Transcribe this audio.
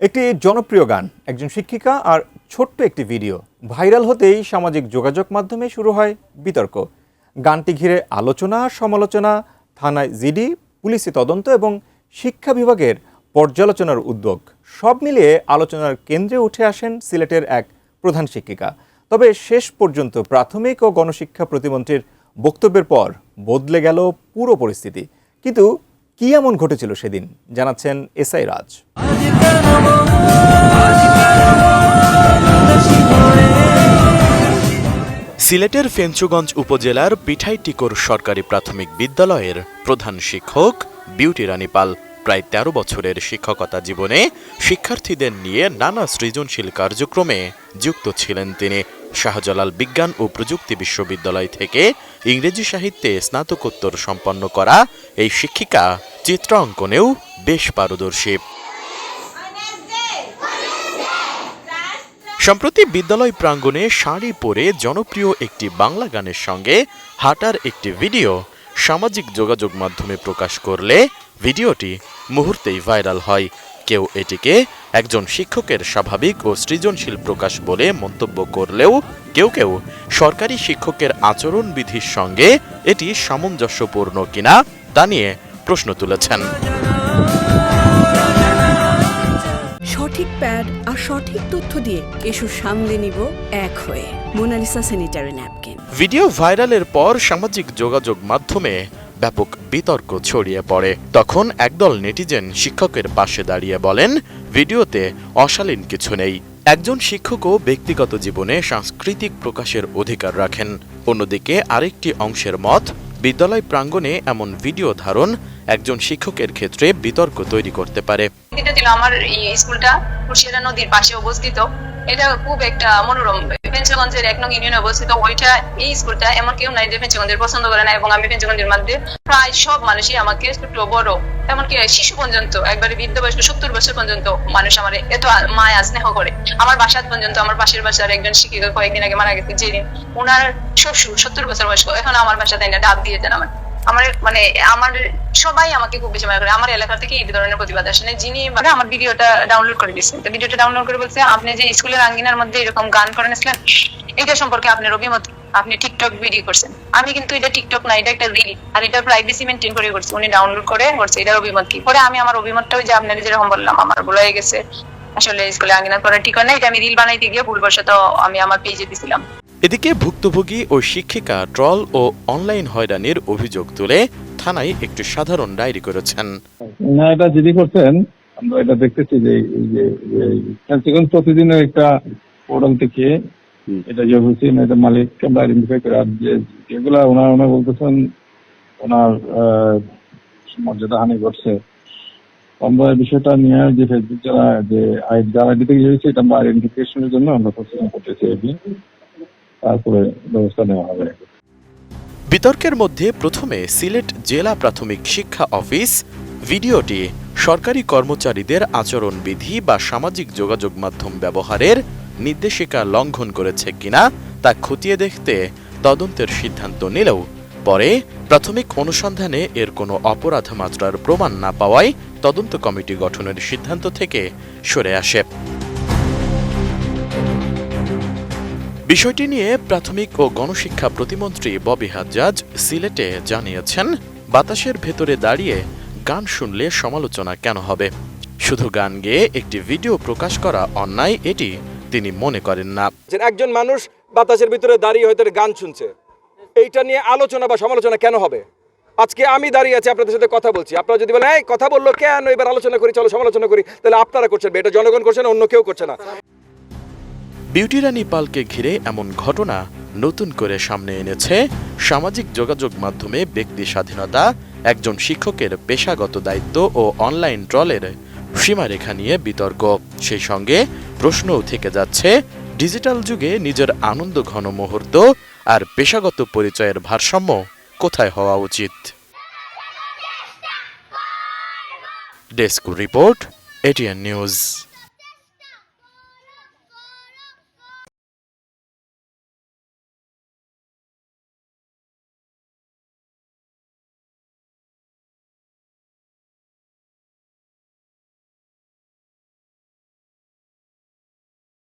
একটি জনপ্রিয় গান, একজন শিক্ষিকা আর ছোট্ট একটি ভিডিও ভাইরাল হতেই সামাজিক যোগাযোগ মাধ্যমে শুরু হয় বিতর্ক। গানটি ঘিরে আলোচনা, সমালোচনা, থানায় জিডি, পুলিশি তদন্ত এবং শিক্ষা বিভাগের পর্যালোচনার উদ্যোগ সব মিলিয়ে আলোচনার কেন্দ্রে উঠে আসেন সিলেটের এক প্রধান শিক্ষিকা। তবে শেষ পর্যন্ত প্রাথমিক ও গণশিক্ষা প্রতিমন্ত্রীর বক্তব্যের পর বদলে গেল পুরো পরিস্থিতি। কিন্তু কি এমন ঘটেছিল সেদিন, জানাচ্ছেন এসআই রাজ। সিলেটের ফেঞ্চুগঞ্জ উপজেলার পিঠাইটিকোর সরকারি প্রাথমিক বিদ্যালয়ের প্রধান শিক্ষক বিউটি রানী পাল প্রায় ১৩ বছরের শিক্ষকতা জীবনে শিক্ষার্থীদের নিয়ে নানা সৃজনশীল কার্যক্রমে যুক্ত ছিলেন তিনি। শাহজালাল বিজ্ঞান ও প্রযুক্তি বিশ্ববিদ্যালয় থেকে ইংরেজি সাহিত্যে স্নাতকোত্তর সম্পন্ন করা এই শিক্ষিকা চিত্রাঙ্কনেও বেশ পারদর্শী। সম্প্রতি বিদ্যালয় প্রাঙ্গণে শাড়ি পরে জনপ্রিয় একটি বাংলা গানের সঙ্গে হাঁটার একটি ভিডিও সামাজিক যোগাযোগ মাধ্যমে প্রকাশ করলে ভিডিওটি মুহূর্তেই ভাইরাল হয়। কেউ এটিকে একজন শিক্ষকের স্বাভাবিক ও সৃজনশীল প্রকাশ বলে মন্তব্য করলেও কেউ কেউ সরকারি শিক্ষকের আচরণবিধির সঙ্গে এটি সামঞ্জস্যপূর্ণ কিনা তা নিয়ে প্রশ্ন তুলেছেন। সঠিক প্যাড আর সঠিক তথ্য দিয়ে এসব সামলে নিব এক হয়ে। Monalisa sanitary napkin. ভিডিও ভাইরালের পর সামাজিক যোগাযোগ মাধ্যমে ব্যাপক বিতর্ক ছড়িয়ে পড়ে। তখন একদল নেটিজেন শিক্ষকের পাশে দাঁড়িয়ে বলেন, ভিডিওতে অশালীন কিছু নেই। একজন শিক্ষকও ব্যক্তিগত জীবনে সাংস্কৃতিক প্রকাশের অধিকার রাখেন। অন্যদিকে আরেকটি অংশের মত, বিদ্যালয় প্রাঙ্গণে এমন ভিডিও ধারণ একজন শিক্ষকের ক্ষেত্রে বিতর্ক তৈরি করতে পারে। এটা ছিল আমার স্কুলটা কুশিয়ারা নদীর পাশে অবস্থিত। এটা খুব একটা মনোরম, পেঞ্চগঞ্জের ১ নং ইউনিয়নে অবস্থিত। ওইটা এই স্কুলটা এমন কেউ নাই যে পেঞ্চগঞ্জের পছন্দ করে না, এবং আমি পেঞ্চগঞ্জের মধ্যে প্রায় সব মানুষই আমাকে ছোট বড় এমনকি শিশু পর্যন্ত, একবারে বৃদ্ধ বয়স্ক ৭০ বছর পর্যন্ত মানুষ আমার এত মায়া স্নেহ করে। আমার বাসাত পর্যন্ত, আমার পাশের বাসার একজন শিক্ষিকা কয়েকদিন আগে মারা গেছে, যেদিন ওনার শ্বশুর ৭০ বছর বয়স্ক, এখন আমার বাসাতে ডাক দিয়ে দেন। আমার সবাই আমাকে খুব বেশি মনে করে। আমার এলাকা থেকে এই ধরনের প্রতিবাদ আসলে যিনি আমার ভিডিওটা ডাউনলোড করে দিচ্ছেন, তো ভিডিওটা ডাউনলোড করে বলছে, আপনি যে স্কুলের আঙ্গিনার মধ্যে এরকম গান করেছিলেন, এটা সম্পর্কে আপনার অভিমত, আপনি টিকটক ভিডিও করছেন। আমি কিন্তু এটা টিকটক না, এটা একটা রিল, আর এটা প্রাইভেসি মেনটেন করে করছি। উনি ডাউনলোড করে করছে, এটার অভিমত কি? পরে আমি আমার অভিমতটা ওই যে আপনারা যেরকম বললাম, আমার ভুল হয়ে গেছে, আসলে স্কুলে আঙ্গিনা করা ঠিক হয় না, এটা আমি রিল বানাইতে গিয়ে ভুলবশত আমি আমার পেজে দিছিলাম। এদিকে ভুক্তভোগী ও শিক্ষিকা ট্রল ও অনলাইন হয়রানির অভিযোগ তুলে থানায় একটি সাধারণ ডায়েরি করেছেন। না, এটা জিডি করছেন, আমরা এটা দেখতেছি যে প্রতিদিনের একটা পোর্টাল থেকে এটা যে হয়েছে, এটা মালিককে আমরা আইডেন্টিফাই করে, আর যে এগুলা ওনার বলতেছেন ওনার মর্যাদা হানি করছে। আমরা এই বিষয়টা নিয়ে যে ফেসবুক যারা আইডি থেকে হয়েছে, এটা আমরা আইডেন্টিফিকেশনের জন্য আমরা প্রস্তুত করতেছি, তারপরে ব্যবস্থা নেওয়া হবে। বিতর্কের মধ্যে প্রথমে সিলেট জেলা প্রাথমিক শিক্ষা অফিস ভিডিওটি সরকারি কর্মচারীদের আচরণবিধি বা সামাজিক যোগাযোগ মাধ্যম ব্যবহারের নির্দেশিকা লঙ্ঘন করেছে কিনা তা খতিয়ে দেখতে তদন্তের সিদ্ধান্ত নিলেও পরে প্রাথমিক অনুসন্ধানে এর কোনো অপরাধ মাত্রার প্রমাণ না পাওয়ায় তদন্ত কমিটি গঠনের সিদ্ধান্ত থেকে সরে আসে। বিষয়টি নিয়ে প্রাথমিক ও গণশিক্ষা প্রতিমন্ত্রী ববি হাজ্জাজ সিলেটে জানিয়েছেন, বাতাসের ভেতরে দাঁড়িয়ে গান শুনলে সমালোচনা কেন হবে? শুধু গান গেয়ে একটি ভিডিও প্রকাশ করা অন্যায়, এটি তিনি মনে করেন না। একজন মানুষ বাতাসের ভিতরে দাঁড়িয়ে হয়তো গান শুনছে, এইটা নিয়ে আলোচনা বা সমালোচনা কেন হবে? আজকে আমি দাঁড়িয়ে আছি, আপনাদের সাথে কথা বলছি, আপনারা যদি বলেন এই কথা বললো কেন, এবার আলোচনা করি, চলো সমালোচনা করি, তাহলে আপনারা করছেন, এটা জনগণ করছে না, অন্য কেউ করছে না। বিউটি রানী পালকে ঘিরে এমন ঘটনা নতুন করে সামনে এনেছে সামাজিক যোগাযোগ মাধ্যমে ব্যক্তি স্বাধীনতা, একজন শিক্ষকের পেশাগত দায়িত্ব ও অনলাইন ট্রলের সীমারেখা নিয়ে বিতর্ক। সেই সঙ্গে প্রশ্নও থেকে যাচ্ছে, ডিজিটাল যুগে নিজের আনন্দ ঘন মুহূর্ত আর পেশাগত পরিচয়ের ভারসাম্য কোথায় হওয়া উচিত? Desk report, ATN news.